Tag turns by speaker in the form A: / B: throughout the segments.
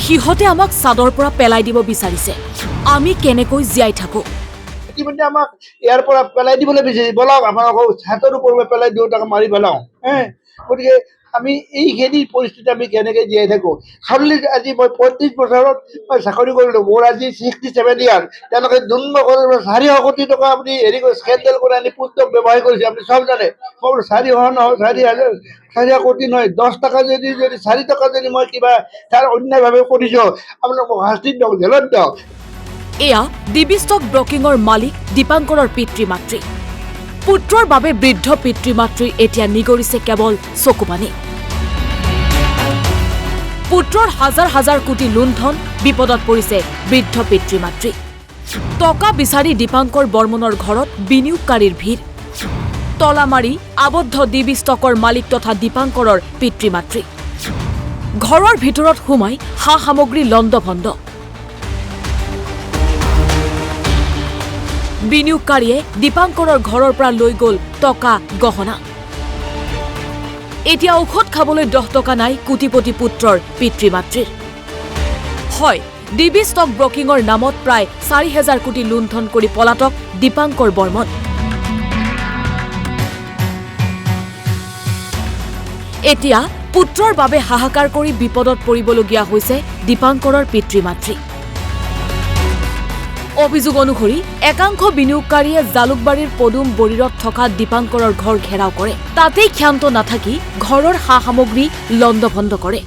A: সিহঁতে আমাক চাদৰ পৰা পেলাই দিব বিচাৰিছে আমি কেনেকৈ জীয়াই থাকো
B: ইতিমধ্যে আমাক ইয়াৰ পৰা পেলাই দিবলৈ বিচাৰিছে বলক আপোনালোকক ছাতৰ ওপৰত পেলাই দিওঁ তাক মাৰি পেলাওঁ গতিকে আমি এইখিনি পৰিস্থিতি আমি কেনেকৈ জীয়াই থাকোঁ সৰলি আজি মই ৩৫ বছৰত মই চাকৰি কৰিলোঁ মোৰ আজি 67 ইয়াৰ তেওঁলোকে দুম্ব কৰি 400 কোটি টকা আপুনি হেৰি কৰি স্কেণ্ডেল কৰি আনি পুস্তক ব্যৱহাৰ কৰিছে আপুনি চব জানে মই 400 নহয় 4,000 কোটি নহয় 10 টকা যদি 4 টকা যদি মই কিবা তাৰ অন্যায়ভাৱে কৰিছোঁ আপোনালোক মোক শাস্তি দিয়ক জেলত দিয়ক
A: এয়া ডিবি ষ্টক ব্ৰকিঙৰ মালিক দীপাংকৰৰ পিতৃ মাতৃ পুত্ৰৰ বাবে বৃদ্ধ পিতৃ মাতৃৰ এতিয়া নিগৰিছে কেৱল চকুপানী পুত্ৰৰ হাজাৰ হাজাৰ কোটি লুণ্ঠন বিপদত পৰিছে বৃদ্ধ পিতৃ মাতৃ টকা বিচাৰি দীপাংকৰ বৰ্মনৰ ঘৰত বিনিয়োগকাৰীৰ ভিৰ তলা মাৰি আবদ্ধ ডিবি ষ্টকৰ মালিক তথা দীপাংকৰৰ পিতৃ মাতৃ ঘৰৰ ভিতৰত সোমাই সা সামগ্ৰী লণ্ডভণ্ড বিনিয়োগকাৰীয়ে দীপাংকৰৰ ঘৰৰ পৰা লৈ গ'ল টকা গহনা এতিয়া ঔষধ খাবলৈ 10 টকা নাই কোটিপতি পুত্ৰৰ পিতৃ মাতৃৰ হয় ডিবি ষ্টক ব্ৰকিঙৰ নামত প্ৰায় 4,000 কোটি লুণ্ঠন কৰি পলাতক দীপাংকৰ বৰ্মন এতিয়া পুত্ৰৰ বাবে হাহাকাৰ কৰি বিপদত পৰিবলগীয়া হৈছে দীপাংকৰৰ পিতৃ মাতৃ অভিযোগ অনুসৰি একাংশ বিনিয়োগকাৰীয়ে জালুকবাৰীৰ পদুম বৰিৰত থকা দীপাংকৰৰ ঘৰ ঘেৰাও কৰে তাতেই ক্ষান্ত নাথাকি ঘৰৰ সা সামগ্ৰী লণ্ডভণ্ড কৰে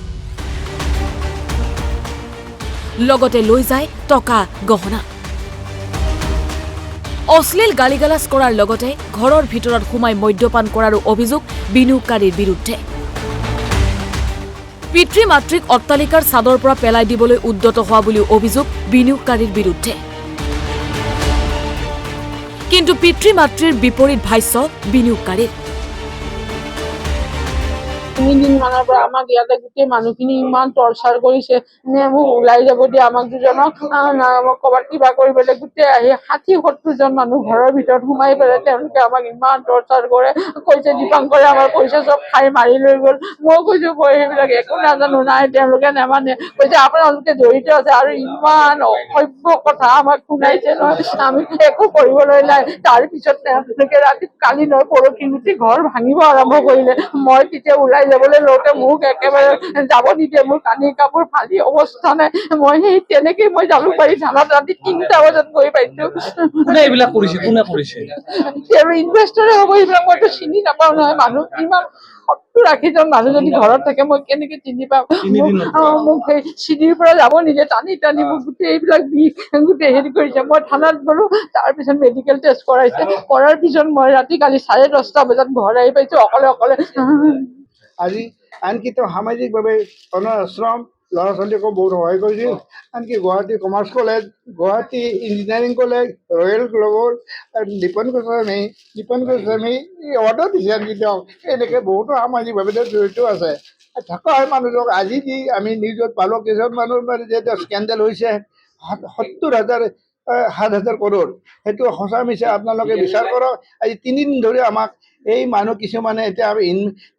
A: লগতে লৈ যায় টকা গহনা অশ্লীল গালিগালাজ কৰাৰ লগতে ঘৰৰ ভিতৰত সোমাই মদ্যপান কৰাৰো অভিযোগ বিনিয়োগকাৰীৰ বিৰুদ্ধে পিতৃ মাতৃক অট্টালিকাৰ চাদৰ পৰা পেলাই দিবলৈ উদ্যত হোৱা বুলি অভিযোগ বিনিয়োগকাৰীৰ বিৰুদ্ধে কিন্তু পিতৃ মাতৃৰ বিপৰীত ভাষ্য বিনিয়োগকাৰীৰ
C: 3 দিন মানৰ পৰা আমাক ইয়াতে গোটেই মানুহখিনি ইমান টৰ্চাৰ কৰিছে মোক ওলাই যাব দিয়ে আমাক দুজনক ক'ৰবাত কিবা কৰিবলৈ গোটেই আহি 60-70 জন মানুহ ঘৰৰ ভিতৰত সোমাই পেলাই তেওঁলোকে আমাক ইমান টৰ্চাৰ কৰে কৈছে দীপাংকৰে আমাৰ পইচা চব খাই মাৰি লৈ গ'ল মই কৈছো সেইবিলাক একো নাজানো নাই তেওঁলোকে নেমানে কৈছে আপোনালোকে জড়িত আছে আৰু ইমান অসভ্য কথা আমাক শুনাইছে নহয় আমি একো কৰিবলৈ নাই তাৰপিছত তেওঁলোকে ৰাতি কালি নহয় পৰহি গোটেই ঘৰ ভাঙিব আৰম্ভ কৰিলে মই তেতিয়া ওলাই যাবলৈ লওঁতে মোক একেবাৰে যাব নিদিয়ে মোৰ কানি কাপোৰ ফালি অৱস্থা নাই মই সেই তেনেকেই মই জালুকবাৰী থানাত ৰাতি 3টা বজাত গৈ পাইছো
D: কোনে এইবিলাক কৰিছে কোনে কৰিছে
C: ইনভেষ্টৰে হ'ব এইবিলাক মইতো চিনি নাপাওঁ নহয় মানুহ ইমান 70-80জন মানুহ যদি ঘৰত থাকে মই কেনেকে চিনি পাম মোক সেই চিৰিৰ পৰা যাব নিদিয়ে টানি টানি মোক গোটেই এইবিলাক গোটেই হেৰি কৰিছে মই থানাত গ'লো তাৰপিছত মেডিকেল টেষ্ট কৰাইছে কৰাৰ পিছত মই ৰাতি কালি 10:30 বজাত ঘৰ আহি পাইছো অকলে
B: আজি আনকি তেওঁ সামাজিকভাৱে অনাশ্ৰম ল'ৰা ছোৱালীকো বহুত সহায় কৰিছিল আনকি Guwahati commerce college Guwahati engineering college royal global Dipan Goswami order দিছে আনকি তেওঁক এনেকৈ বহুতো সামাজিকভাৱে তেওঁ জড়িত আছে থকা হয় মানুহজনক আজি যি আমি নিউজত পালোঁ কিছুমান মানুহ মানে যে তেওঁ স্কেণ্ডেল হৈছে 7,000 কৰোৰ সেইটো সঁচা মিছা আপোনালোকে বিচাৰ কৰক আজি 3 দিন ধৰি আমাক এই মানুহ কিছুমানে এতিয়া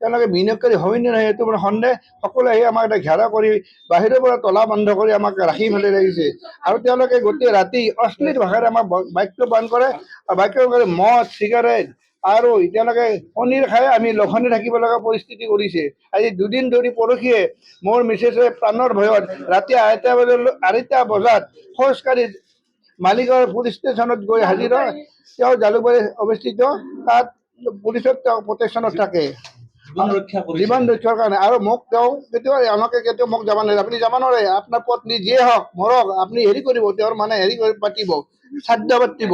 B: তেওঁলোকে বিনিয়োগকাৰী হয় নে নহয় সেইটো মানে সন্দেহ সকলোৱে আহি আমাক এটা ঘেৰা কৰি বাহিৰৰ পৰা তলা বন্ধ কৰি আমাক ৰাখি মেলি ৰাখিছে আৰু তেওঁলোকে গোটেই ৰাতি অশ্লীল ভাষাৰে আমাক বাক্যবান কৰে আৰু বাক্যবান কৰি মদ চিগাৰেট আৰু তেওঁলোকে পনীৰ খাই আমি লঘোণে থাকিব লগা পৰিস্থিতি কৰিছে আজি 2 দিন ধৰি পৰহিয়ে মোৰ মিছেছে প্ৰাণৰ ভয়ত ৰাতি 2টা বজাত খোজকাঢ়ি মালিগাঁও পুলিচ ষ্টেচনত গৈ হাজিৰ হয় তেওঁ জালুকবাৰী অৱস্থিত তাত পুলিচত তেওঁ প্ৰটেকশ্যনত থাকে জীৱন ৰক্ষাৰ কাৰণে আৰু মোক তেওঁ কেতিয়াও আনকে কেতিয়াও মোক যাব নোৱাৰে আপুনি যাব নোৱাৰে আপোনাৰ পত্নী যিয়ে হওক মৰক আপুনি হেৰি কৰিব তেওঁৰ মানে হেৰি কৰি পাতিব শ্ৰাদ্ধ পাতিব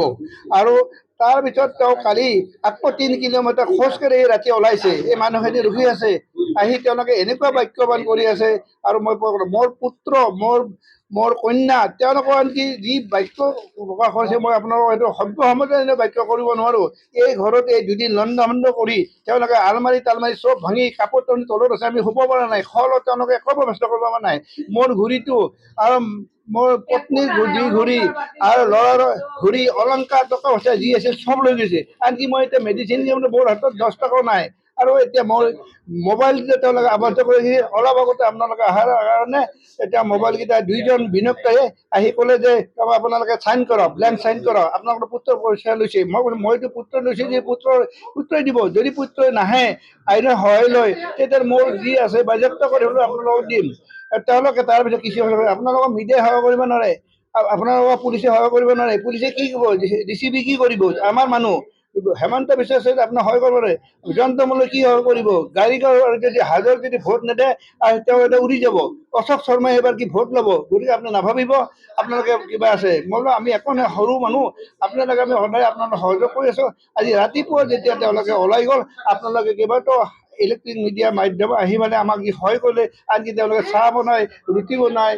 B: আৰু তাৰপিছত তেওঁ কালি আকৌ 3 কিলোমিটাৰ খোজকাঢ়ি ৰাতি ওলাইছে এই মানুহখিনি ৰখি আছে আহি তেওঁলোকে এনেকুৱা বাক্যবান কৰি আছে আৰু মই মোৰ পুত্ৰ মোৰ কন্যা তেওঁলোকৰ আনকি যি বাক্য প্ৰকাশ কৰিছে মই আপোনালোকক এইটো সভ্য সমাজে বাক্য কৰিব নোৱাৰোঁ এই ঘৰত এই 2 দিন লণ্ডভণ্ড কৰি তেওঁলোকে আলমাৰি তালমাৰি চব ভাঙি কাপোৰ টানি তলত আছে আমি শুব পৰা নাই খলত তেওঁলোকে একো ব্যৱস্থা কৰিব পৰা নাই মোৰ ঘড়ীটো আৰু মোৰ পত্নীৰ ঘড়ী আৰু ল'ৰাৰ ঘড়ী অলংকাৰ টকা পইচা যি আছে চব লৈ গৈছে আনকি মই এতিয়া মেডিচিন মোৰ হাতত 10 টকাও নাই আৰু এতিয়া মই মোবাইল যে তেওঁলোকে আবদ্ধ কৰিছে অলপ আগতে আপোনালোকে অহাৰ কাৰণে এতিয়া মোবাইলকেইটা দুইজন বিনিয়োগকাৰীয়ে আহি ক'লে যে আপোনালোকে চাইন কৰক ব্লেংক চাইন কৰক আপোনালোকৰ পুত্ৰৰ পইচা লৈছে মই কৈছোঁ মইতো পুত্ৰ লৈছোঁ যে পুত্ৰই দিব যদি পুত্ৰই নাহে আইনৰ সহায় লয় তেতিয়া মোৰ যি আছে বাজেয়াপ্ত কৰি হ'লেও আপোনালোকক দিম তেওঁলোকে তাৰপিছত কিছু আপোনালোকক মিডিয়াই সেৱা কৰিব নোৱাৰে আপোনালোকক পুলিচে সেৱা কৰিব নোৱাৰে পুলিচে কি কৰিব DCP কি কৰিব আমাৰ মানুহ হেমন্ত বিশ্ব শৰ্মাই আপোনাৰ সহায় কৰিব নোৱাৰে যন্ত্ৰমূলক কি সহায় কৰিব গাড়ী যদি হাজাৰ যদি ভোট নেদে আৰু তেওঁ এটা উৰি যাব অশোক শৰ্মাই এইবাৰ কি ভোট ল'ব গতিকে আপুনি নাভাবিব আপোনালোকে কিবা আছে মই বোলো আমি একো নাই সৰু মানুহ আপোনালোকে আমি সদায় আপোনালোক সহযোগ কৰি আছোঁ আজি ৰাতিপুৱা যেতিয়া তেওঁলোকে ওলাই গ'ল আপোনালোকে কেইবাটাও ইলেক্ট্ৰিক মিডিয়া মাধ্যম আহি মানে আমাক যি সহায় কৰিলে আনকি তেওঁলোকে চাহ বনায় ৰুটি বনায়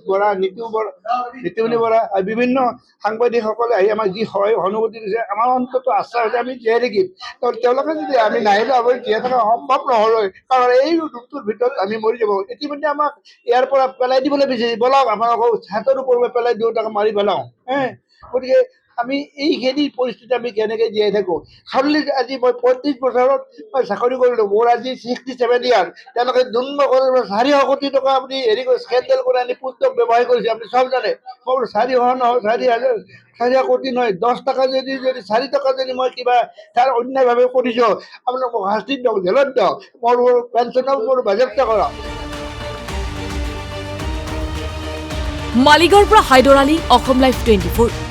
B: বৰা নিতুমণি বৰা আৰু বিভিন্ন সাংবাদিকসকলে আহি আমাক যি সহায় সহানুভূতি দিছে আমাৰ অন্তত আশ্বাস হৈছে আমি জীয়াই থাকিম তেওঁলোকে যদি আমি নাহিলে আমি জীয়াই থকা সম্ভৱ নহ'লে কাৰণ এই ৰূপটোৰ ভিতৰত আমি মৰি যাব ইতিমধ্যে আমাক ইয়াৰ পৰা পেলাই দিবলৈ বিচাৰিছে বলক আপোনালোকক হাতৰ ওপৰৰ পেলাই দেউতাক মাৰি পেলাওঁ গতিকে আমি এইখিনি পৰিস্থিতি আমি কেনেকৈ জীয়াই থাকোঁ আজি মই 35 বছৰত মই চাকৰি কৰিলোঁ মোৰ আজি 67 ইয়াৰ তেওঁলোকে জন্ম কৰি 400 কোটি টকা আপুনি হেৰি কৰি স্কেণ্ডেল কৰি আনি পুস্তক ব্যৱহাৰ কৰিছে আপুনি চব জানে মই বোলো 400 নহয় 4,000 কোটি নহয় 10 টকা যদি 4 টকা যদি মই কিবা তাৰ অন্যায়ভাৱে কৰিছোঁ আপোনালোক মোক শাস্তি দিয়ক জেলত দিয়ক মোৰ পেঞ্চনৰ মোৰ বাজেয়াপ্ত কৰক
A: মালিগাঁৱৰ পৰা হাইদৰ আলী অসম লাইভ 24